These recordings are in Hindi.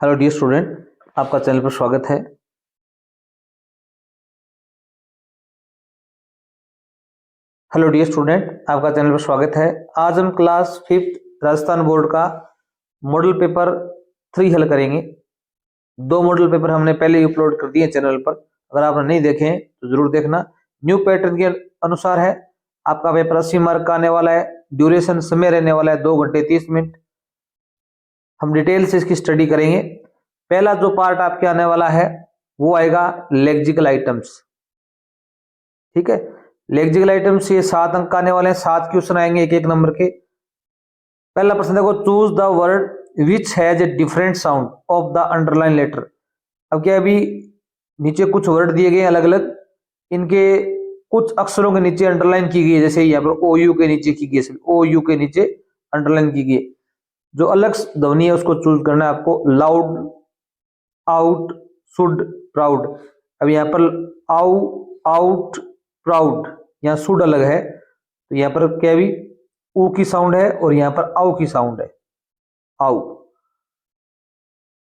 हेलो डियर स्टूडेंट, आपका चैनल पर स्वागत है। हेलो डियर स्टूडेंट, आपका चैनल पर स्वागत है। आज हम क्लास 5th राजस्थान बोर्ड का मॉडल पेपर 3 हल करेंगे। 2 मॉडल पेपर हमने पहले ही अपलोड कर दिए चैनल पर, अगर आपने नहीं देखे हैं तो जरूर देखना। न्यू पैटर्न के अनुसार है। आपका पेपर 80 मार्क का आने वाला है। ड्यूरेशन समय रहने वाला है 2 घंटे 30 मिनट। हम डिटेल से इसकी स्टडी करेंगे। पहला जो पार्ट आपके आने वाला है वो आएगा लेक्सिकल आइटम्स। ठीक है, लेक्सिकल आइटम्स ये 7 अंक आने वाले हैं। 7 क्वेश्चन आएंगे एक नंबर के। पहला प्रश्न देखो, choose the word which has a different sound of the underline letter. अब क्या, अभी नीचे कुछ वर्ड दिए गए अलग अलग, इनके कुछ अक्षरों के नीचे अंडरलाइन की गई है। जैसे यहाँ पर ओ यू के नीचे की गई, ओ यू के नीचे अंडरलाइन की गई। जो अलग ध्वनि है उसको चूज करना है आपको। Loud, out, should, proud. अब यहाँ पर आउ, आउट, प्राउड, यहाँ शुड अलग है, तो यहाँ पर क्या भी ऊ की साउंड है और यहाँ पर आउ की साउंड है। आउ,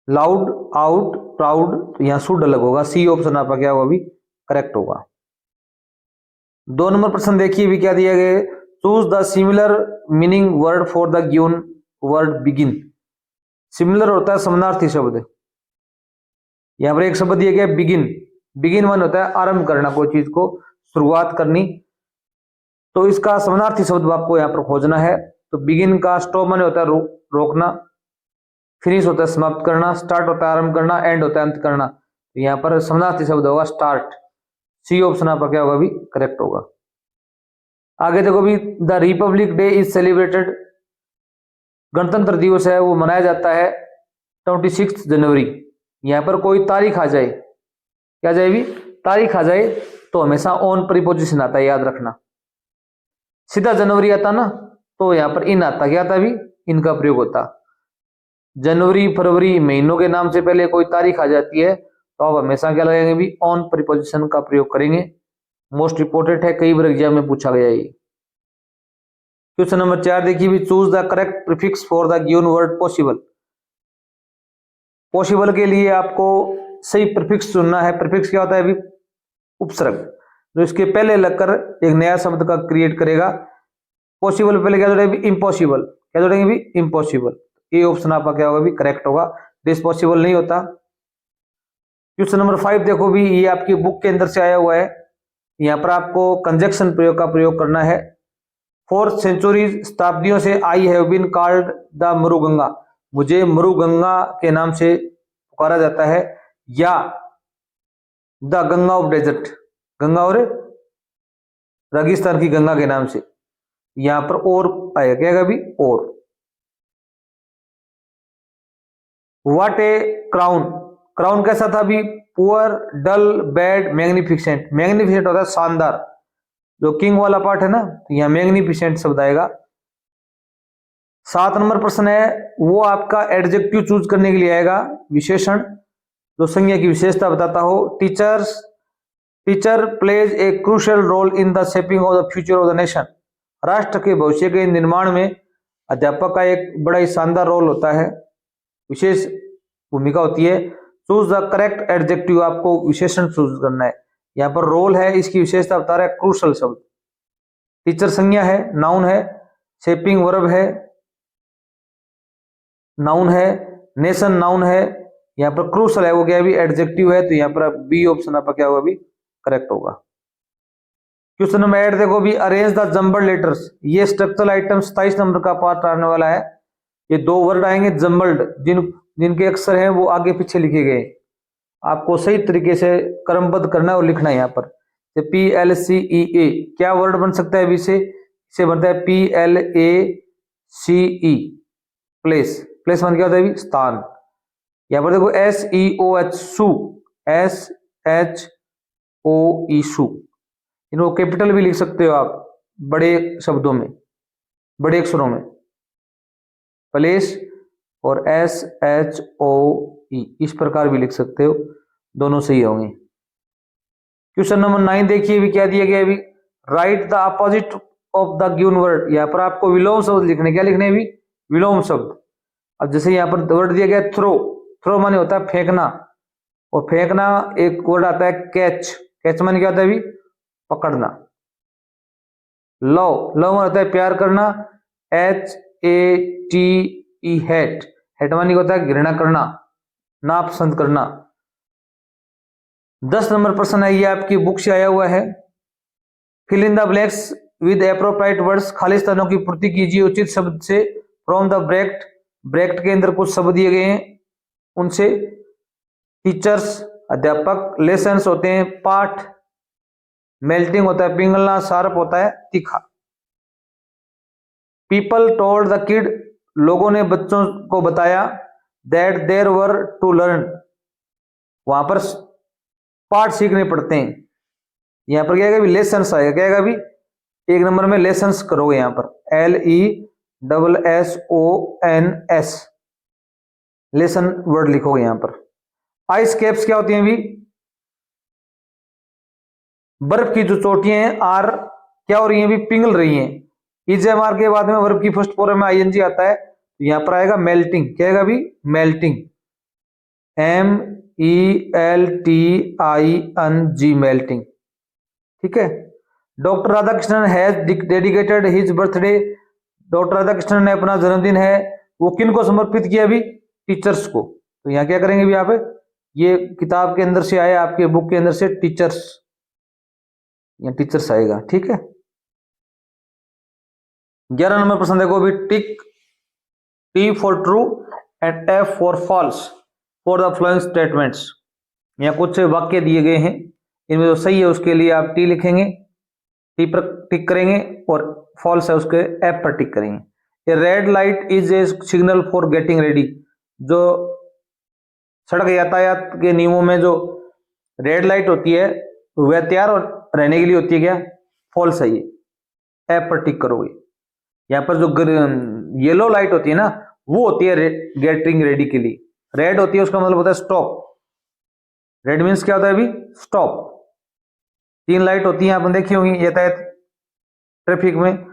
लाउड, आउट, प्राउड, तो यहाँ शुड अलग होगा। सी ऑप्शन आपका क्या होगा, अभी करेक्ट होगा। 2 नंबर प्रश्न देखिए भी क्या दिया गया। Choose the similar meaning word for the given word begin. Similar होता है समानार्थी शब्द। यहाँ पर एक शब्द दिया गया बिगिन। बिगिन वन होता है आरंभ करना, कोई चीज को शुरुआत करनी। तो इसका समानार्थी शब्द आपको यहाँ पर खोजना है। तो बिगिन का स्टॉप माने होता है रोकना, फिनिश होता है समाप्त करना, स्टार्ट होता है आरंभ करना, एंड होता है अंत करना। तो यहाँ पर समानार्थी शब्द होगा स्टार्ट। सी ऑप्शन आपका क्या होगा, अभी करेक्ट होगा। आगे देखो भी, the Republic day is celebrated. गणतंत्र दिवस है वो मनाया जाता है 26 जनवरी। यहाँ पर कोई तारीख आ जाए, क्या जाए भी, तारीख आ जाए तो हमेशा ऑन प्रीपोजिशन आता है, याद रखना। सीधा जनवरी आता ना तो यहाँ पर इन आता, क्या आता भी, इनका प्रयोग होता। जनवरी फरवरी महीनों के नाम से पहले कोई तारीख आ जाती है तो आप हमेशा क्या लगाएंगे भी, ऑन प्रीपोजिशन का प्रयोग करेंगे। मोस्ट इंपोर्टेंट है, कई बार एग्जाम में पूछा गया ये। क्वेश्चन नंबर 4 देखिए भी, choose the correct prefix for the given word possible. Possible के लिए आपको सही प्रीफिक्स चुनना है। प्रीफिक्स क्या होता है अभी, उपसर्ग, जो इसके पहले लगकर एक नया शब्द का क्रिएट करेगा। पॉसिबल पहले क्या जोड़ेंगे, इम्पॉसिबल। क्या जोड़ेंगे भी, इम्पॉसिबल। ये ऑप्शन आपका क्या होगा भी, करेक्ट होगा। दिस पॉसिबल नहीं होता। क्वेश्चन नंबर 5 देखो भी, ये आपकी बुक के अंदर से आया हुआ है। यहाँ पर आपको कंजक्शन प्रयोग का प्रयोग करना है। 4 सेंचुरीज, शताब्दियों से I have been called the Maruganga. मुझे मरुगंगा के नाम से पुकारा जाता है, या the Ganga of desert, Ganga और रेगिस्तान की गंगा के नाम से। यहां पर और आएगा, क्या भी, और। What A crown. क्राउन कैसा था भी, पुअर, डल, बैड, मैग्निफिसेंट। मैग्निफिसेंट होता है शानदार, जो किंग वाला पार्ट है ना, तो यहां मैग्निफिसेंट शब्द आएगा। 7 नंबर प्रश्न है, वो आपका एडजेक्टिव चूज करने के लिए आएगा, विशेषण जो संज्ञा की विशेषता बताता हो। Teacher plays a crucial role in the shaping of the future of the nation. राष्ट्र के भविष्य के निर्माण में अध्यापक का एक बड़ा ही शानदार रोल होता है, विशेष भूमिका होती है। चूज द करेक्ट एडजेक्टिव, आपको विशेषण चूज करना है। यहाँ पर रोल है, इसकी विशेषता बता रहा है क्रूशल शब्द। टीचर संज्ञा है, नाउन है। शेपिंग वर्ब है, नाउन है। नेशन नाउन है। यहाँ पर क्रूशल है, वो क्या भी, एडजेक्टिव है। तो यहाँ पर बी ऑप्शन आपका क्या होगा भी, करेक्ट होगा। क्वेश्चन नंबर 8 देखो भी, अरेंज द जम्बल्ड लेटर्स। ये स्ट्रक्चरल आइटम 27 नंबर का पार्ट आने वाला है। ये 2 वर्ड आएंगे जम्बल्ड, जिनके अक्षर हैं वो आगे पीछे लिखे गए। आपको सही तरीके से क्रमबद्ध करना है और लिखना है। यहाँ पर PLCEA क्या वर्ड बन सकता है अभी से, इसे बनता है PLACE, प्लेस। प्लेस वन क्या होता है, स्थान। यहाँ पर देखो SEOH, सू, SHOE, सू। इनको कैपिटल भी लिख सकते हो आप, बड़े शब्दों में, बड़े अक्षरों में, प्लेस और SHOE, इस प्रकार भी लिख सकते हो, दोनों सही होंगे। क्वेश्चन नंबर 9 देखिए भी क्या दिया गया है भी, right the opposite of the given word. यहाँ पर आपको विलोम शब्द लिखने, क्या लिखने भी, विलोम शब्द। अब जैसे यहाँ पर वर्ड दिया गया थ्रो, थ्रो माने होता है फेंकना, और फेंकना एक वर्ड आता है कैच, कैच माने क्या होता है अभी, पकड़ना। लव, लव माने होता है प्यार करना, HATE हेट, हेट माने होता है घृणा करना, नापसंद करना। 10 नंबर प्रश्न है, ये आपकी बुक से आया हुआ है। Fill in the blanks with appropriate words, खाली स्थानों की पूर्ति कीजिए उचित शब्द से। फ्रॉम द ब्रैकेट, ब्रैकेट के अंदर कुछ शब्द दिए गए हैं उनसे। टीचर्स अध्यापक, लेसन्स होते हैं पाठ, मेल्टिंग होता है पिघलना, शार्प होता है तीखा। पीपल टोल्ड द किड, लोगों ने बच्चों को बताया, that there were to learn, वहां पर पाठ सीखने पड़ते हैं। यहां पर क्या है, लेसन्स आएगा, क्या है अभी 1 नंबर में लेसन्स करोगे, यहां पर LESSONS, लेसन वर्ड लिखोगे यहां पर। आइस कैप्स क्या होती हैं अभी, बर्फ की जो चोटियां हैं, आर क्या हो रही हैं अभी, पिघल रही हैं। इजएमआर के बाद में वर्ब की फर्स्ट फॉर्म में ING आता है, तो यहां पर आएगा मेल्टिंग, क्या आएगा अभी, मेल्टिंग, MELTING, मेल्टिंग, ठीक है। Doctor Radhakrishnan has dedicated his birthday, doctor Radhakrishnan ने अपना जन्मदिन है वो किन को समर्पित किया अभी, टीचर्स को। तो यहाँ क्या करेंगे अभी, यहाँ पे ये किताब के अंदर से आया, आपके बुक के अंदर से टीचर्स, यहाँ टीचर्स आएगा, ठीक है। 11 नंबर प्रश्न देखो अभी, tick T for true and F for false for the following statements. यहाँ कुछ वाक्य दिए गए हैं, इनमें जो सही है उसके लिए आप T लिखेंगे, T पर टिक करेंगे, और फॉल्स है उसके F पर टिक करेंगे। A red light is a signal for getting ready, जो सड़क यातायात के नियमों में जो रेड लाइट होती है वह तैयार रहने के लिए होती है, क्या, फॉल्स है ये, F पर टिक करोगे। यहाँ पर जो येलो लाइट होती है ना, वो होती है गेटिंग रेडी के लिए, रेड होती है उसका मतलब होता है स्टॉप, रेड मीन्स क्या होता है अभी, स्टॉप। 3 लाइट होती है आपने देखी होंगी यातायात ट्रैफिक में,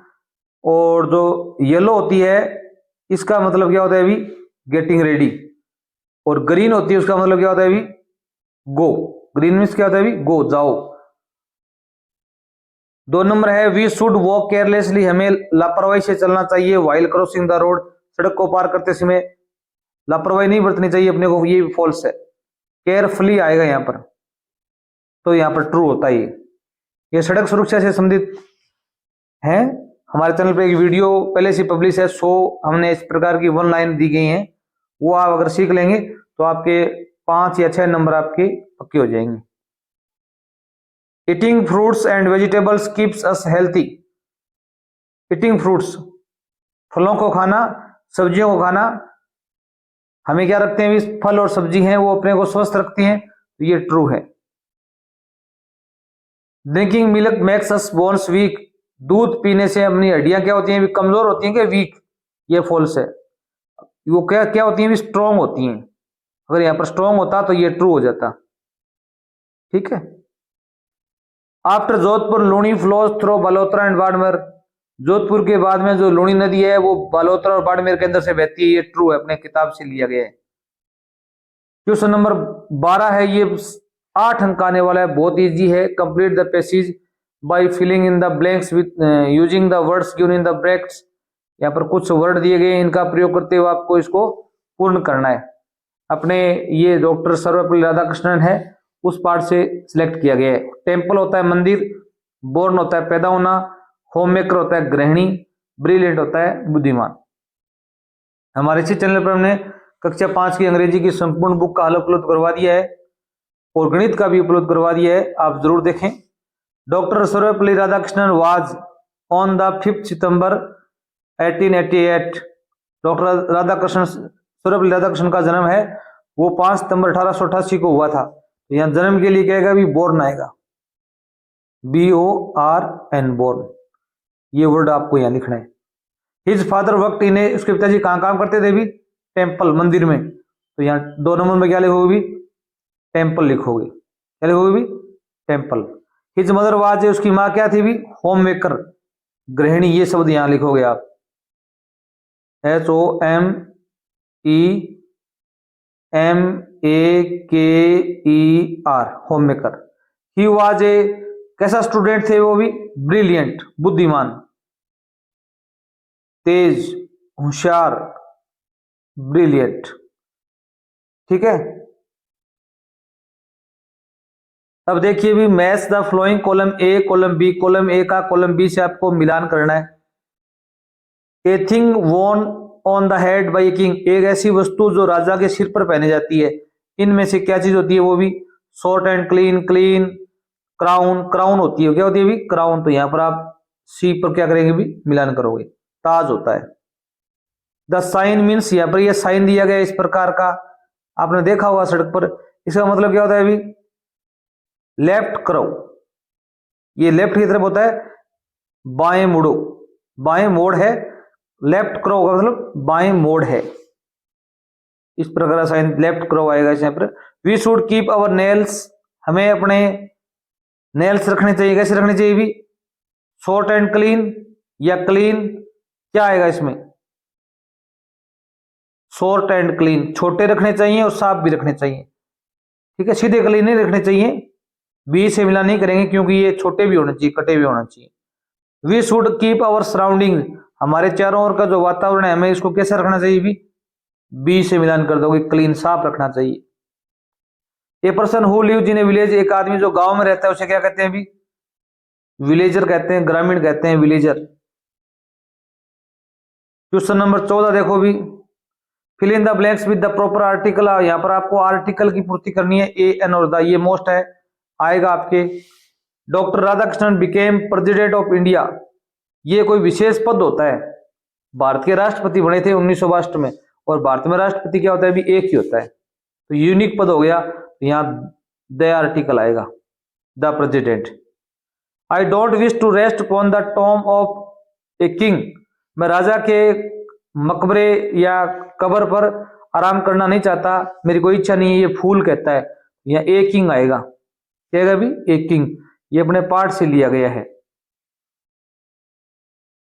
और जो येलो होती है इसका मतलब क्या होता है अभी, गेटिंग रेडी, और ग्रीन होती है उसका मतलब क्या होता है अभी, गो, ग्रीन मीन्स क्या होता है अभी, गो, जाओ। 2 नंबर है, वी शुड वॉक केयरलेसली, हमें लापरवाही से चलना चाहिए, व्हाइल क्रॉसिंग द रोड, सड़क को पार करते समय लापरवाही नहीं बरतनी चाहिए अपने को, ये फॉल्स है। केयरफुली आएगा यहाँ पर, तो यहाँ पर ट्रू होता है ये सड़क सुरक्षा से संबंधित है। हमारे चैनल पे एक वीडियो पहले से पब्लिश है, 100 हमने इस प्रकार की 1 लाइन दी गई हैं, वो आप अगर सीख लेंगे तो आपके 5 या 6 नंबर आपके पक्के हो जाएंगे। Eating fruits and vegetables keeps us healthy, eating fruits, फलों को खाना, सब्जियों को खाना हमें क्या रखते हैं, फल और सब्जी हैं वो अपने को स्वस्थ रखती हैं, तो ये ट्रू है। Drinking milk makes us bones weak, दूध पीने से अपनी हड्डियां क्या होती हैं, कमजोर होती हैं, कि वीक, ये फॉल्स है। वो क्या क्या होती हैं, स्ट्रॉन्ग होती हैं, अगर यहां पर स्ट्रॉन्ग होता तो ये ट्रू हो जाता, ठीक है। After Jodhpur Luni flows through Balotra and Barmer, Jodhpur के बाद में जो लूनी नदी है वो बालोतरा और बाड़मेर के अंदर से बहती है, ये ट्रू है, अपने किताब से लिया गया है। क्वेश्चन नंबर 12 है, ये 8 अंक आने वाला है, बहुत इजी है। Complete the passage by filling in the blanks with using the words given in the brackets. यहाँ पर कुछ वर्ड दिए गए हैं, इनका प्रयोग करते हुए आपको इसको पूर्ण करना है। अपने ये डॉक्टर सर्वपल्ली राधाकृष्णन है उस पार्ट से सिलेक्ट किया गया है। टेम्पल होता है मंदिर, बोर्न होता है पैदा होना, होम मेकर होता है गृहिणी, ब्रिलियंट होता है बुद्धिमान। हमारे इसी चैनल पर हमने कक्षा 5 की अंग्रेजी की संपूर्ण बुक का हल उपलब्ध करवा दिया है और गणित का भी उपलब्ध करवा दिया है, आप जरूर देखें। Doctor Sarvepalli Radhakrishnan was on the 5 September 1888। Doctor Radhakrishnan, Sarvepalli Radhakrishnan का जन्म है वो 5 सितंबर 1888 को हुआ था। तो यहाँ जन्म के लिए क्या आएगा, भी बोर्न आएगा, BORN, बोर्न, ये वर्ड आपको यहाँ लिखना है। हिज फादर वर्कड इन ए, उसके पिताजी कहाँ काम करते थे भी, टेम्पल, मंदिर में। तो यहाँ 2 नंबर में क्या लिखोगे भी, टेम्पल लिखोगे, क्या लिखोगे भी, टेम्पल। हिज मदर वाज, उसकी माँ क्या थी भी, होम मेकर, गृहिणी, ये शब्द यहाँ लिखोगे आप, HOME MAKER, home maker. He was a, कैसा स्टूडेंट थे वो भी, ब्रिलियंट, बुद्धिमान, तेज, होशियार, ब्रिलियंट। ठीक है, अब देखिए भी match the following, column A column B, column A का कॉलम बी से आपको मिलान करना है। A thing worn on the head by king, एक ऐसी वस्तु जो राजा के सिर पर पहनी जाती है, इनमें से क्या चीज होती है, वो भी short and clean, clean, crown, crown होती है, क्या होती है भी, क्राउन। तो यहां पर आप सी पर क्या करेंगे भी, मिलान करोगे, ताज होता है। द साइन मीन्स, यहां पर यह साइन दिया गया इस प्रकार का, आपने देखा होगा सड़क पर, इसका मतलब क्या होता है अभी, लेफ्ट करो, ये लेफ्ट की तरफ होता है, बाएं मुड़ो, बाएं मोड़ है, लेफ्ट करो का मतलब बाएं मोड़ है, इस प्रकार साइन लेफ्ट करो आएगा यहाँ पर। We should keep our nails, हमें अपने नेल्स रखने चाहिए, कैसे रखने चाहिए भी, शॉर्ट एंड क्लीन या क्लीन, क्या आएगा इसमें, शॉर्ट एंड क्लीन, छोटे रखने चाहिए और साफ भी रखने चाहिए। ठीक है, सीधे क्लीन नहीं रखने चाहिए, बी से मिला नहीं करेंगे क्योंकि ये छोटे भी होने चाहिए, कटे भी होना चाहिए। We should keep our surrounding, हमारे चारों ओर का जो वातावरण है हमें इसको कैसे रखना चाहिए भी, बी से मिलान कर दोगे, क्लीन, साफ रखना चाहिए। A person who lives in a village, एक आदमी जो गांव में रहता है उसे क्या कहते हैं भी, विलेजर कहते हैं, ग्रामीण कहते हैं, विलेजर। क्वेश्चन नंबर 14 देखो भी, fill in the blanks with the proper article, यहां पर आपको आर्टिकल की पूर्ति करनी है, ए एन और द, ये मोस्ट है, आएगा आपके। Doctor Radhakrishnan became president of India, ये कोई विशेष पद होता है, भारत के राष्ट्रपति बने थे 1962 में, और भारत में राष्ट्रपति क्या होता है भी, एक ही होता है, तो यूनिक पद हो गया, तो यहाँ द आर्टिकल आएगा, the president. I don't wish to rest upon the tomb of a king, मैं राजा के मकबरे या कब्र पर आराम करना नहीं चाहता, मेरी कोई इच्छा नहीं है, ये फूल कहता है, यहाँ ए किंग आएगा, क्या भी, ए किंग, ये अपने पार्ट से लिया गया है।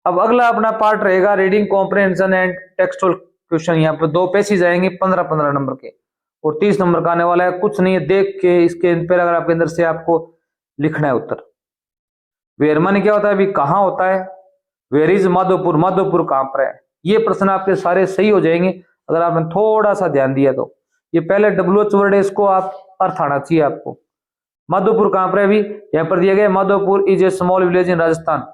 अब अगला अपना पार्ट रहेगा reading comprehension and textual question, यहाँ पर 2 पेजेस आएंगे 15-15 नंबर के, और 30 नंबर का आने वाला है, कुछ नहीं है, देख के इसके पैराग्राफ के अंदर से आपको लिखना है उत्तर। वेयर माने क्या होता है अभी, कहाँ होता है, वेयर इज माधोपुर, माधोपुर कहां पर है, ये प्रश्न आपके सारे सही हो जाएंगे अगर आपने थोड़ा सा ध्यान दिया तो। ये पहले WH वर्ड है, इसको आप अर्थ आना चाहिए आपको। माधोपुर कहां पर है अभी, यहाँ पर दिया गया Madhopur is a small village in Rajasthan,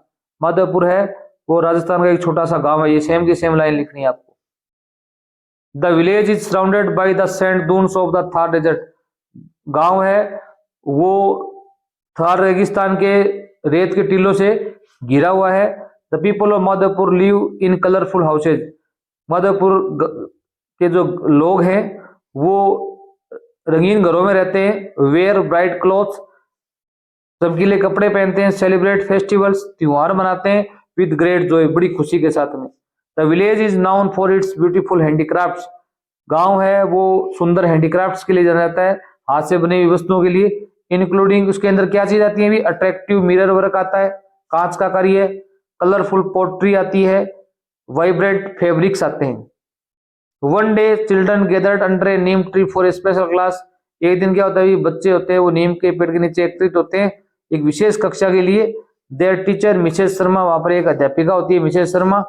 Madhopur है वो राजस्थान का एक छोटा सा गांव है, ये सेम की सेम लाइन लिखनी है आपको। The village is surrounded by the sand dunes of the Thar desert, गांव है वो थार रेगिस्तान के रेत के टीलों से घिरा हुआ है। The people of Madhopur live in colourful houses, Madhopur के जो लोग हैं वो रंगीन घरों में रहते हैं। वेयर ब्राइट क्लॉथ्स, चमकीले कपड़े पहनते हैं। सेलिब्रेट फेस्टिवल्स, त्योहार मनाते हैं। विद ग्रेट जॉय, बड़ी खुशी के साथ में। The village is known for its beautiful handicrafts, गांव है वो सुंदर हैंडीक्राफ्ट्स के लिए जाना जाता है, हाथ से बनी हुई वस्तुओं के लिए। इंक्लूडिंग, उसके अंदर क्या चीज आती है भी, अट्रैक्टिव मिरर वर्क आता है, कांच का कार्य, कलरफुल पोट्री आती है, वाइब्रेंट फैब्रिक्स आते हैं। One day children gathered under a neem tree for a special class, एक दिन क्या होता है, बच्चे होते हैं वो नीम के पेड़ के नीचे एकत्रित होते हैं एक विशेष कक्षा के लिए। देयर टीचर मिसेज शर्मा, वहां पर एक अध्यापिका होती है Mrs Sharma.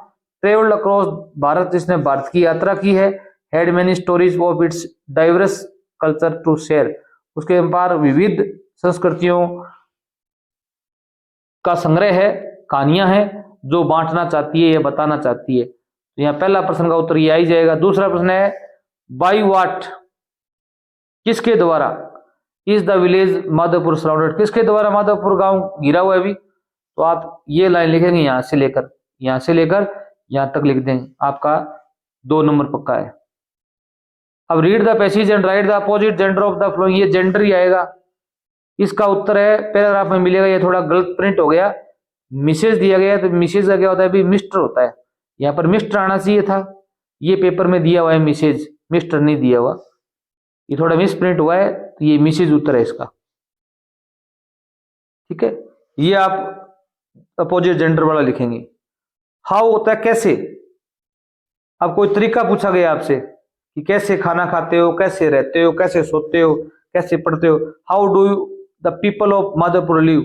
Travelled across Bharat, जिसने भारत की यात्रा की है। Had many stories of its diverse culture to share, उसके पार विविध संस्कृतियों का संग्रह है, कहानियां हैं जो बांटना चाहती है या बताना चाहती है। तो यहाँ पहला प्रश्न का उत्तर ये आ ही जाएगा। दूसरा प्रश्न है बाई वाट, किसके द्वारा, is the village Madhopur surrounded, किसके द्वारा माधोपुर गांव घिरा हुआ है अभी, तो आप ये लाइन लिखेंगे यहां से लेकर यहां तक लिख देंगे, आपका 2 नंबर पक्का है। अब read the passage and right the opposite gender of the flowing, ये जेंडर ही आएगा, इसका उत्तर है पैराग्राफ में मिलेगा। ये थोड़ा गलत प्रिंट हो गया, मिसेज दिया गया तो मिसेज का क्या होता है भी, मिस्टर होता है, यहाँ पर मिस्टर आना चाहिए था, ये पेपर में दिया हुआ है मिसेज, मिस्टर नहीं दिया हुआ, ये थोड़ा मिस प्रिंट हुआ है, तो ये मिसेज उत्तर है इसका। ठीक है, ये आप अपोजिट जेंडर वाला लिखेंगे। हाउ होता है कैसे, अब कोई तरीका पूछा गया आपसे, कि कैसे खाना खाते हो, कैसे रहते हो, कैसे सोते हो, कैसे पढ़ते हो। How do you the people of Madhavpur live,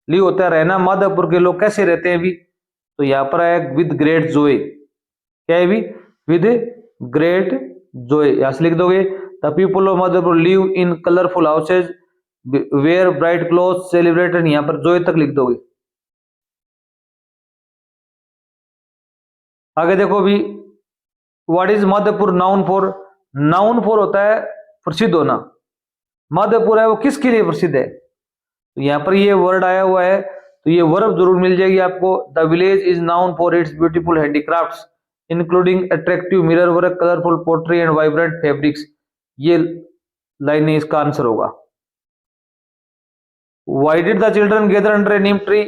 live होता है रहना, माधवपुर के लोग कैसे रहते हैं भी, तो यहाँ पर है विद ग्रेट जोय, क्या है भी, विद ग्रेट जोय, यहां से लिख दोगे the people of Madhavpur live in colourful houses where bright cloth celebrated, यहां पर जोय तक लिख दोगे। आगे देखो भी, what is Madhavpur known for, known for होता है प्रसिद्ध होना, माधवपुर है वो किसके लिए प्रसिद्ध है, तो यहाँ पर ये वर्ड आया हुआ है तो ये वर्ब जरूर मिल जाएगी आपको। The village is known for its beautiful handicrafts including attractive mirror work, colourful pottery and vibrant fabrics, ये लाइन इसका आंसर होगा। Why did the children gather under a neem tree,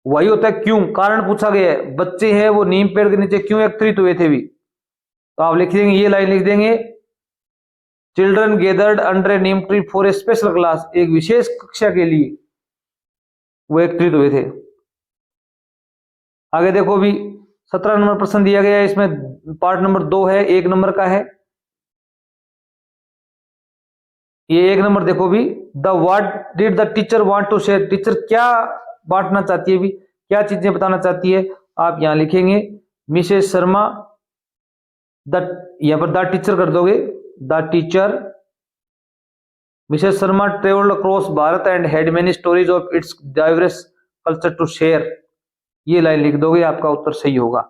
वही होता है क्यों, कारण पूछा गया है, बच्चे हैं वो नीम पेड़ के नीचे क्यों एकत्रित हुए थे भी, तो आप लिख देंगे, ये लाइन लिख देंगे, children gathered under a neem tree for a special class, एक विशेष कक्षा के लिए वो एकत्रित हुए थे। आगे देखो भी 17 नंबर प्रश्न दिया गया है, इसमें पार्ट नंबर 2 है, 1 नंबर का है। ये 1 नंबर देखो भी, the what did the teacher want to share, teacher क्या बांटना चाहती है भी, क्या चीजें बताना चाहती है, आप यहां लिखेंगे मिसेस शर्मा द, यहां पर द टीचर कर दोगे, the teacher Mrs Sharma travelled across Bharat and had many stories of its diverse culture to share, ये लाइन लिख दोगे, आपका उत्तर सही होगा।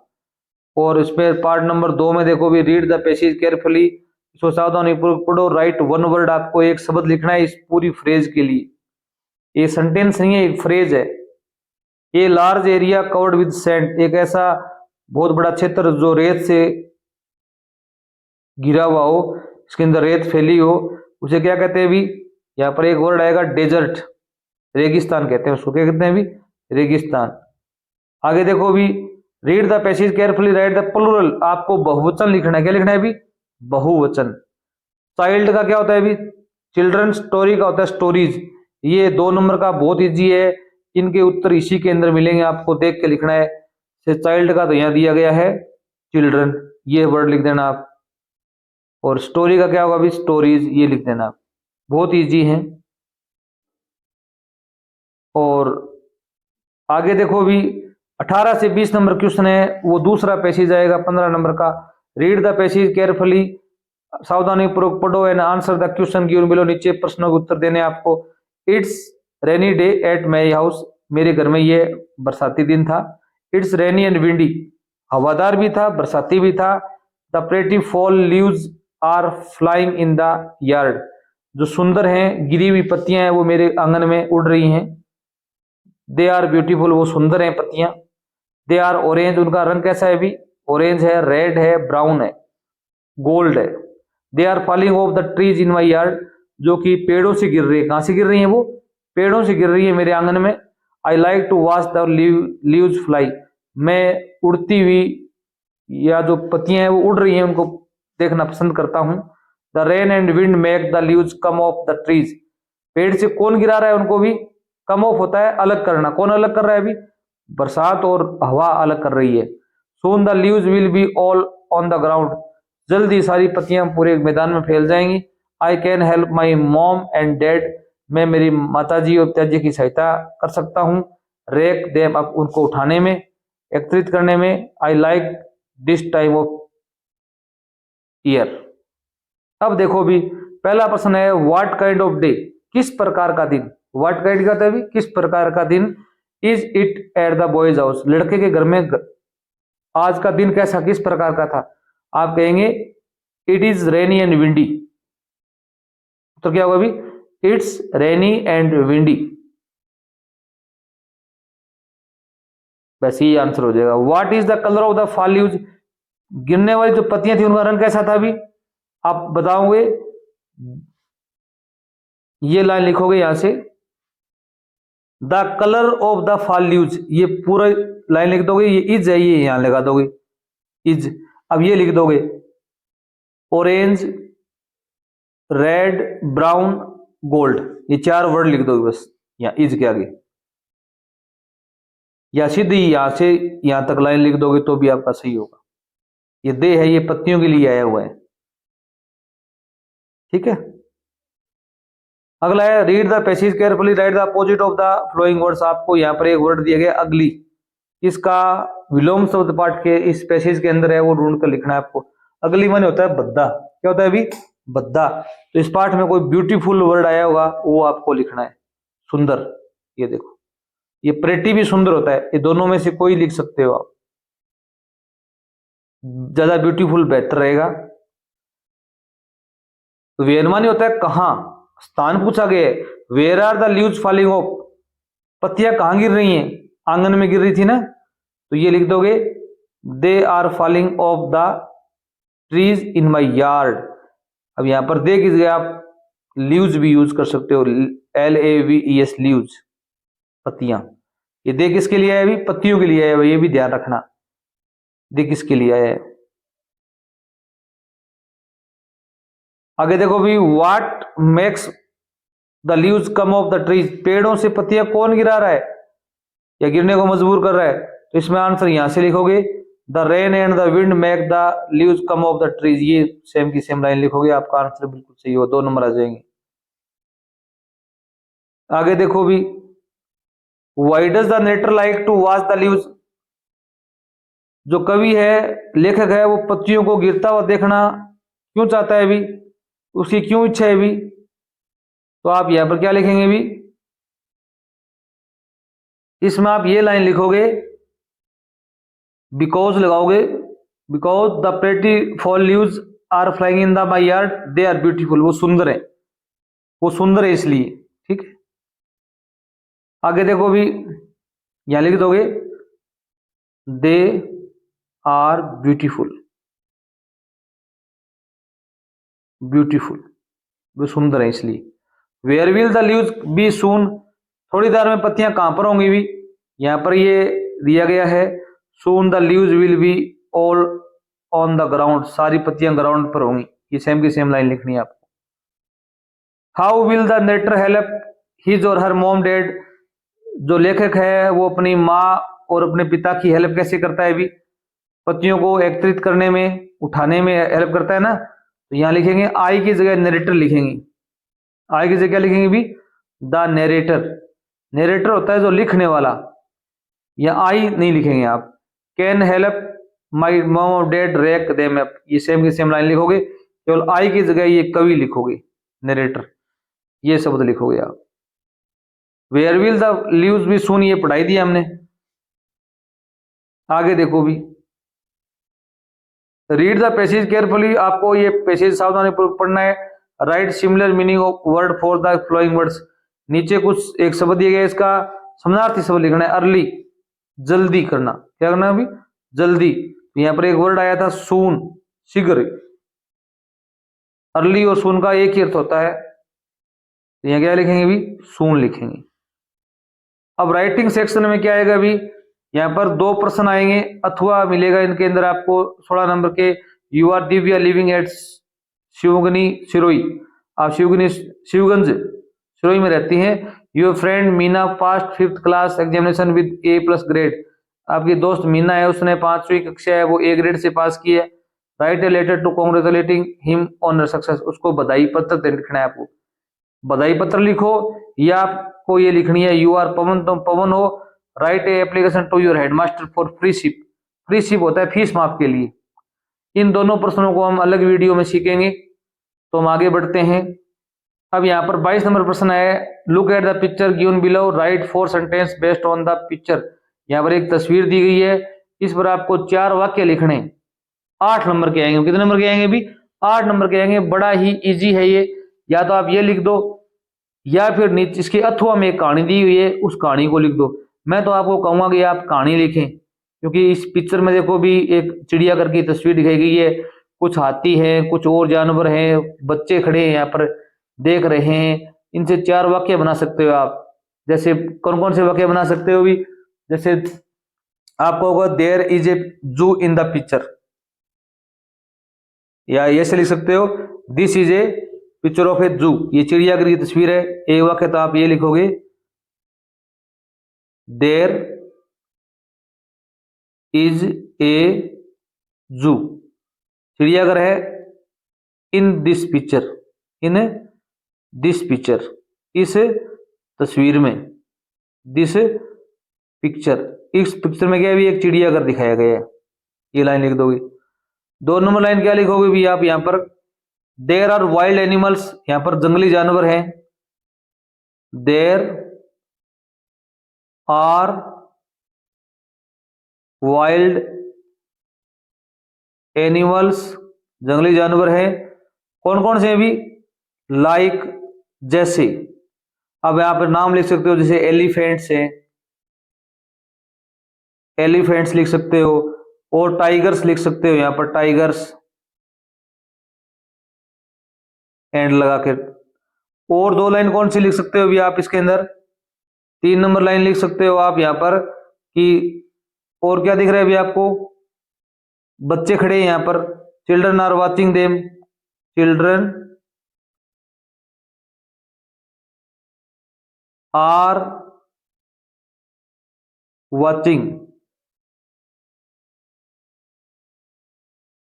और इसमें पार्ट नंबर 2 में देखो भी, रीड द पैसेज केयरफुली, इसको सावधानी पूर्वक पढ़ो, राइट वन वर्ड, आपको एक शब्द लिखना है इस पूरी फ्रेज के लिए, ये सेंटेंस नहीं है, एक फ्रेज है। ये large area covered with sand, एक ऐसा बहुत बड़ा क्षेत्र जो रेत से घिरा हुआ हो, इसके अंदर रेत फैली हो, उसे क्या कहते हैं भी, यहाँ पर एक वर्ड आएगा डेजर्ट, रेगिस्तान कहते हैं उसको, क्या कहते हैं भी, रेगिस्तान। आगे देखो भी, read the passage carefully, write the plural, आपको बहुवचन लिखना है, क्या लिखना है भी, बहुवचन। चाइल्ड का क्या होता है भी, चिल्ड्रन, स्टोरी का होता है स्टोरीज, ये 2 नंबर का बहुत इजी है, इनके उत्तर इसी के अंदर मिलेंगे, आपको देख के लिखना है। चाइल्ड का तो यहां दिया गया है चिल्ड्रन, ये वर्ड लिख देना आप, और स्टोरी का क्या होगा भी, स्टोरीज, ये लिख देना आप, बहुत इजी है। और आगे देखो भी, 18 से 20 नंबर क्वेश्चन है, वो दूसरा पैसेज आएगा 15 नंबर का, रीड द पैसेज केयरफुली, सावधानी पूर्वक पढ़ो and answer the question given below, नीचे प्रश्नों के उत्तर देने आपको। It's rainy day at my house, मेरे घर में ये बरसाती दिन था। इट्स रेनी एंड विंडी, हवादार भी था, बरसाती भी था। The pretty fall leaves are flying in the yard, जो सुंदर हैं गिरी हुई पत्तियां हैं वो मेरे आंगन में उड़ रही हैं। दे आर ब्यूटीफुल, वो सुंदर हैं पत्तियां। दे आर ऑरेंज, उनका रंग कैसा है भी, ऑरेंज है, रेड है, ब्राउन है, गोल्ड है। They are falling off the trees in my yard, जो कि पेड़ों से गिर रही है, कहां से गिर रही है वो, पेड़ों से गिर रही है मेरे आंगन में। I like to watch the leaves fly, मैं उड़ती हुई या जो पत्तियां हैं वो उड़ रही हैं उनको देखना पसंद करता हूं। The rain and wind make the leaves come of the trees, पेड़ से कौन गिरा रहा है उनको भी, कम ऑफ होता है अलग करना, कौन अलग कर रहा है अभी, बरसात और हवा अलग कर रही है। Soon the leaves will be all on the ground, जल्दी सारी पत्तियां पूरे मैदान में फैल जाएंगी। I can help my mom and dad, मैं मेरी माताजी और पिताजी की सहायता कर सकता हूँ। रेक देम अप, उनको उठाने में, एकत्रित करने में। I like this time of year. अब देखो भी, पहला प्रश्न है व्हाट काइंड ऑफ डे, किस प्रकार का दिन, व्हाट काइंड का था भी, किस प्रकार का दिन। Is it at the boys house, लड़के के घर में आज का दिन कैसा, किस प्रकार का था, आप कहेंगे it is rainy and windy, तो क्या होगा भी, इट्स रेनी एंड विंडी, वैसे ही आंसर हो जाएगा। What is the colour of the fall leaves, गिरने वाली जो पत्तियां थी उनका रंग कैसा था भी, आप बताओगे, ये लाइन लिखोगे यहां से, the colour of the fall leaves, ये पूरा लाइन लिख दोगे, ये इज है, ये यहां लगा दोगे इज। अब ये लिख दोगे ऑरेंज, रेड, ब्राउन, गोल्ड, ये 4 वर्ड लिख दोगे बस यहां इज के आगे, या सीधी यहां से यहां तक लाइन लिख दोगे तो भी आपका सही होगा। ये दे है, ये पत्तियों के लिए आया हुआ है। ठीक है, अगला है read the passage carefully, write the opposite of the flowing words. आपको यहाँ पर एक वर्ड दिया गया अगली, इसका विलोम शब्द पाठ के इस पैसेज के अंदर है, वो ढूंढ कर लिखना है आपको। अगली माने होता है बद्दा। क्या होता है अभी? बद्दा। तो इस पाठ में कोई ब्यूटीफुल वर्ड आया होगा, वो आपको लिखना है। सुंदर, ये देखो, ये प्रेटी भी सुंदर होता है, ये दोनों में से कोई लिख सकते हो आप, ज्यादा ब्यूटीफुल बेहतर रहेगा। तो वेयर माने होता है कहां, स्थान पूछा गया है। Where are the leaves falling off, पत्तियां कहां गिर रही हैं? आंगन में गिर रही थी ना, तो ये लिख दोगे they are falling off the trees in my yard. अब यहां पर दे किस गए, आप लीव्स भी यूज कर सकते हो, LAVES लीव्स, पत्तियां। ये दे किसके लिए है? अभी पत्तियों के लिए है, ये भी ध्यान रखना, दे किसके लिए है। आगे देखो भी, what makes the leaves come of the trees, पेड़ों से पत्तियां कौन गिरा रहा है या गिरने को मजबूर कर रहा है? तो इसमें आंसर यहां से लिखोगे the rain and the wind make the leaves come of the trees. ये सेम की सेम लाइन लिखोगे, आपका आंसर बिल्कुल सही हो, 2 नंबर आ जाएंगे। आगे देखो भी, why does the narrator like to watch the leaves, जो कवि है, लेखक है, वो पत्तियों को गिरता हुआ देखना क्यों चाहता है? भी उसकी क्यों इच्छा है? भी तो आप यहां पर क्या लिखेंगे? भी इसमें आप ये लाइन लिखोगे, बिकॉज लगाओगे, because the pretty fall leaves are flying in the my yard they are beautiful, वो सुंदर है, वो सुंदर है इसलिए। ठीक है, आगे देखो भी, यहां लिख दोगे दे आर ब्यूटीफुल, ब्यूटीफुल, वो सुंदर है इसलिए। Where will the leaves be soon, थोड़ी देर में पत्तियां कहां पर होंगी? भी यहां पर ये दिया गया है, soon the leaves will be all on the ground, सारी पत्तियां ग्राउंड पर होंगी। ये सेम की सेम लाइन लिखनी है आपको। How will the narrator help his or her mom dad, जो लेखक है वो अपनी माँ और अपने पिता की हेल्प कैसे करता है? भी पत्तियों को एकत्रित करने में, उठाने में हेल्प करता है ना। तो यहां लिखेंगे आई की जगह नरेटर लिखेंगे, आई की जगह लिखेंगे भी द नरेटर। नरेटर होता है जो लिखने वाला, या आई नहीं लिखेंगे आप। कैन हेल्प माई मॉम और डैड रेक देम अप, ये सेम की सेम लाइन लिखोगे, केवल आई की जगह ये कवि लिखोगे, नरेटर, ये शब्द लिखोगे आप। वेयर विल द लीव्स भी सून, ये पढ़ाई दी हमने। आगे देखो भी, रीड द पैसेज केयरफुली, आपको ये पैसेज सावधानी पूर्वक पढ़ना है। Right similar meaning of word for the flowing words, नीचे कुछ एक शब्द दिया गया, इसका समानार्थी शब्द लिखना है। अर्ली, जल्दी करना, क्या करना है अभी? जल्दी। यहाँ पर एक वर्ड आया था सून, शीघ्र। अर्ली और सून का एक ही अर्थ होता है, तो यहाँ क्या लिखेंगे? भी सून लिखेंगे। अब राइटिंग सेक्शन में क्या आएगा? अभी यहाँ पर 2 प्रश्न आएंगे, अथवा मिलेगा इनके अंदर आपको 16 नंबर के। You are Divya living at Shivganj Sirohi, आप शिवगंज सिरोई में रहती हैं। Your friend Meena passed 5th class examination with A+ grade, आपकी दोस्त मीना है, उसने 5वीं कक्षा है, वो A ग्रेड से पास की है। Write a letter to congratulating him on success, उसको बधाई पत्र लिखना है आपको। बधाई पत्र लिखो, या आपको ये लिखनी है यू आर पवन, तुम पवन हो। Write a application to your headmaster for free ship, free ship होता है फीस माफ के लिए। इन दोनों प्रश्नों को हम अलग वीडियो में सीखेंगे, तो हम आगे बढ़ते हैं। अब यहाँ पर 22 नंबर प्रश्न है, look at the picture given below, right 4 sentence based on the picture. यहाँ पर एक तस्वीर दी गई है, इस पर आपको 4 वाक्य लिखने, 8 नंबर के आएंगे। कितने नंबर के आएंगे? भी 8 नंबर के आएंगे, बड़ा ही इजी है ये। या तो आप ये लिख दो, या फिर नीचे इसके अथवा में एक कहानी दी हुई है, उस कहानी को लिख दो। मैं तो आपको कहूंगा कि आप कहानी लिखें, क्योंकि इस पिक्चर में देखो भी एक चिड़िया करके तस्वीर दिखाई गई है, कुछ हाथी है, कुछ और जानवर हैं, बच्चे खड़े हैं यहाँ पर देख रहे हैं। इनसे 4 वाक्य बना सकते हो आप। जैसे कौन कौन से वाक्य बना सकते हो? भी जैसे आपको होगा देयर इज ए जू इन द पिक्चर, या ऐसे लिख सकते हो this is a picture of a zoo, ये चिड़ियाघर की तस्वीर है। एक वाक्य तो आप ये लिखोगे देयर इज ए जू, चिड़ियाघर है in this picture, in this picture, इस तस्वीर में, दिस पिक्चर, इस पिक्चर में क्या है भी एक चिड़ियाघर दिखाया गया है। ये लाइन लिख दोगे। 2 नंबर लाइन क्या लिखोगे भी आप यहां पर, देयर आर वाइल्ड एनिमल्स, यहां पर जंगली जानवर हैं, देयर आर वाइल्ड एनिमल्स, जंगली जानवर हैं। कौन कौन से भी, लाइक जैसे, अब यहां पर नाम लिख सकते हो, जैसे एलिफेंट्स हैं, एलिफेंट्स लिख सकते हो, और टाइगर्स लिख सकते हो यहां पर, टाइगर्स एंड लगा के। और 2 लाइन कौन सी लिख सकते हो भी आप इसके अंदर, 3 नंबर लाइन लिख सकते हो आप यहां पर कि, और क्या दिख रहा है भी आपको, बच्चे खड़े हैं यहां पर, children are watching them, children are watching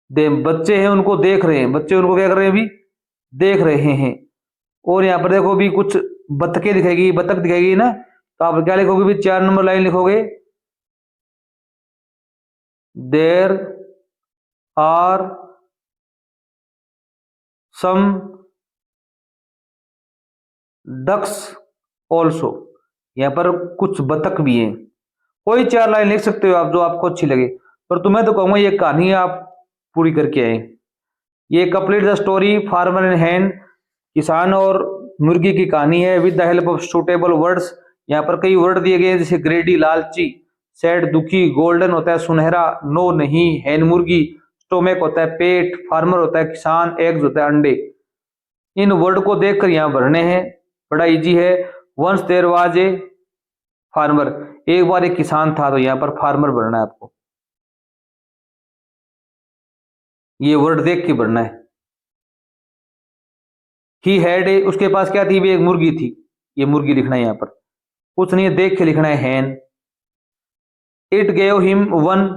them, बच्चे हैं उनको देख रहे हैं, बच्चे उनको क्या कर रहे हैं अभी, देख रहे हैं। और यहां पर देखो भी कुछ बतखें दिखेगी, बतख दिखेगी ना, तो आप क्या लिखोगे भी, 4 नंबर लाइन लिखोगे, there are some ducks also, यहां पर कुछ बतख भी हैं। कोई 4 लाइन लिख सकते हो आप जो आपको अच्छी लगे, पर तुम्हें तो कहूंगा ये कहानी आप पूरी करके आए। ये complete the story farmer and हैन, किसान और मुर्गी की कहानी है, with the help of suitable words. यहाँ पर कई वर्ड दिए गए हैं, जैसे ग्रेडी लालची, सैड दुखी, गोल्डन होता है सुनहरा, नो नहीं, हैन मुर्गी, स्टोमक होता है पेट, फार्मर होता है किसान, एग्स होता है अंडे। इन वर्ड को देखकर यहाँ भरने हैं, बड़ा इजी है। Once there was a farmer, एक बार एक किसान था, तो यहाँ पर फार्मर भरना है आपको, ये वर्ड देख के भरना है। ही हैड ए, उसके पास क्या थी भी, एक मुर्गी थी, ये मुर्गी लिखना है यहाँ पर, कुछ नहीं है, देख के लिखना है हैन। इट गेव हिम वन,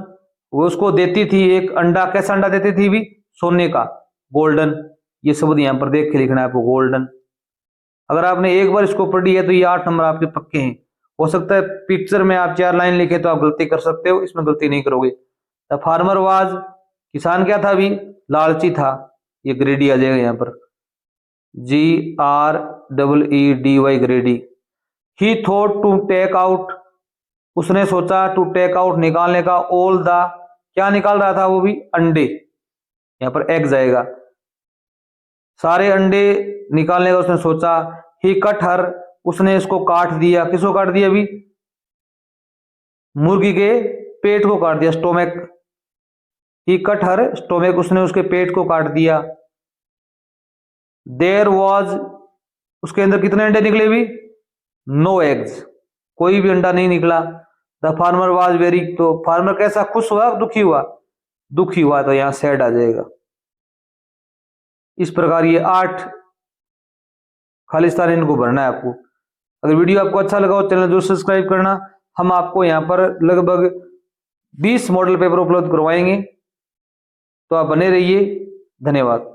वो उसको देती थी एक अंडा, कैसा अंडा देती थी भी, सोने का, गोल्डन, ये शब्द यहाँ पर देख के लिखना है आपको, गोल्डन। अगर आपने एक बार इसको पढ़ी है तो ये 8 नंबर आपके पक्के हैं। हो सकता है पिक्चर में आप 4 लाइन लिखे तो आप गलती कर सकते हो, इसमें गलती नहीं करोगे। द फार्मर वाज, किसान क्या था भी, लालची था, ये ग्रेडी आ जाएगा यहाँ पर, GREEDY, greedy. He thought to take out, उसने सोचा, टू टेक आउट निकालने का, ऑल द, क्या निकाल रहा था वो भी, अंडे, यहां पर एग जाएगा, सारे अंडे निकालने का उसने सोचा। ही कट हर, उसने इसको काट दिया, किसको काट दिया भी, मुर्गी के पेट को काट दिया, स्टोमक। ही कट हर स्टोमक, उसने उसके पेट को काट दिया। देयर वॉज, उसके अंदर कितने अंडे निकले भी, नो एग्स, कोई भी अंडा नहीं निकला। द फार्मर वाज वेरी, तो फार्मर कैसा, खुश हुआ दुखी हुआ, दुखी हुआ, तो यहां सैड आ जाएगा। इस प्रकार ये 8 खालिस्तान इनको भरना है आपको। अगर वीडियो आपको अच्छा लगा हो चैनल जरूर सब्सक्राइब करना। हम आपको यहाँ पर लगभग 20 मॉडल पेपर उपलब्ध करवाएंगे, तो आप बने रहिए। धन्यवाद।